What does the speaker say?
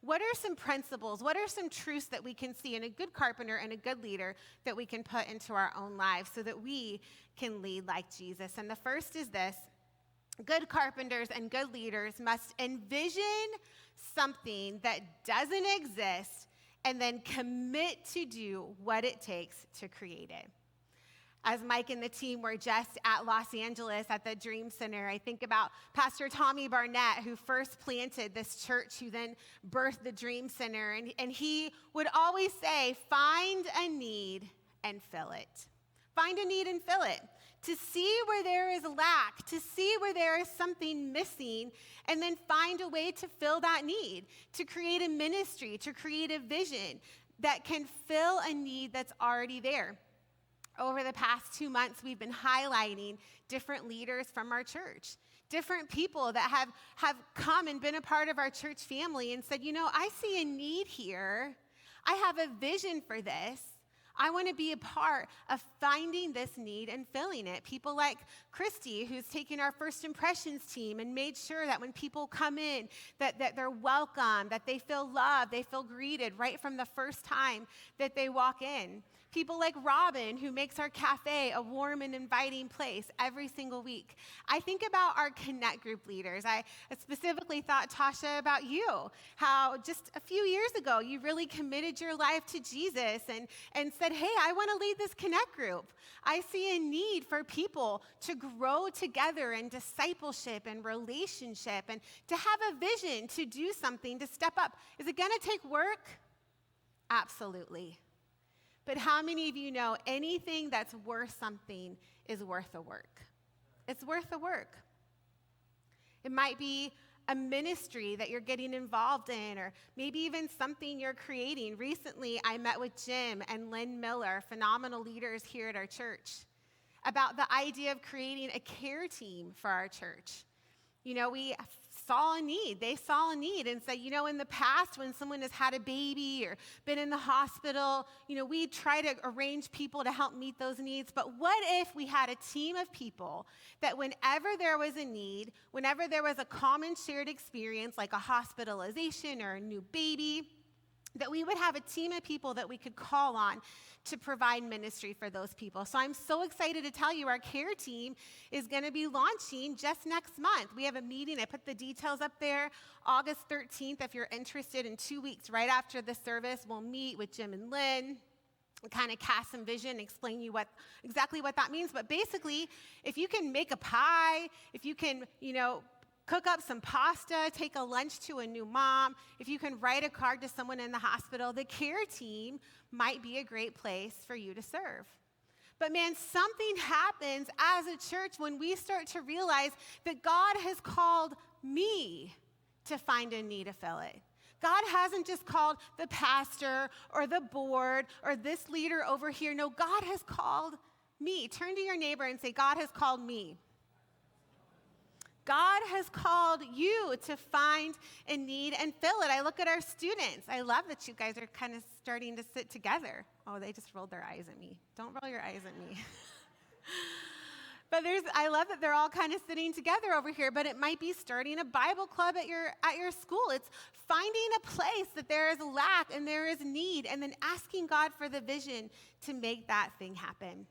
what are some principles, what are some truths that we can see in a good carpenter and a good leader that we can put into our own lives so that we can lead like Jesus? And the first is this: good carpenters and good leaders must envision something that doesn't exist and then commit to do what it takes to create it. As Mike and the team were just at Los Angeles at the Dream Center, I think about Pastor Tommy Barnett, who first planted this church, who then birthed the Dream Center. And he would always say, find a need and fill it. Find a need and fill it. To see where there is lack, to see where there is something missing, and then find a way to fill that need, to create a ministry, to create a vision that can fill a need that's already there. Over the past 2 months, we've been highlighting different leaders from our church, different people that have come and been a part of our church family and said, I see a need here. I have a vision for this. I want to be a part of finding this need and filling it. People like Christy, who's taken our first impressions team and made sure that when people come in, that they're welcome, that they feel loved, they feel greeted right from the first time that they walk in. People like Robin, who makes our cafe a warm and inviting place every single week. I think about our Connect group leaders. I specifically thought, Tasha, about you, how just a few years ago, you really committed your life to Jesus and said, hey, I want to lead this Connect group. I see a need for people to grow together in discipleship and relationship and to have a vision to do something, to step up. Is it going to take work? Absolutely. But how many of you know anything that's worth something is worth the work? It's worth the work. It might be a ministry that you're getting involved in, or maybe even something you're creating. Recently, I met with Jim and Lynn Miller, phenomenal leaders here at our church, about the idea of creating a care team for our church. We saw a need. They saw a need and said, in the past when someone has had a baby or been in the hospital, we try to arrange people to help meet those needs. But what if we had a team of people that whenever there was a need, whenever there was a common shared experience like a hospitalization or a new baby, that we would have a team of people that we could call on to provide ministry for those people. So I'm so excited to tell you our care team is going to be launching just next month. We have a meeting. I put the details up there. August 13th, if you're interested, in 2 weeks right after the service, we'll meet with Jim and Lynn and kind of cast some vision, explain you exactly what that means. But basically, if you can make a pie, if you can, cook up some pasta, take a lunch to a new mom, if you can write a card to someone in the hospital, the care team might be a great place for you to serve. But man, something happens as a church when we start to realize that God has called me to find a need to fill it. God hasn't just called the pastor or the board or this leader over here. No, God has called me. Turn to your neighbor and say, God has called me. God has called you to find a need and fill it. I look at our students. I love that you guys are kind of starting to sit together. Oh, they just rolled their eyes at me. Don't roll your eyes at me. But I love that they're all kind of sitting together over here, but it might be starting a Bible club at your school. It's finding a place that there is lack and there is need, and then asking God for the vision to make that thing happen.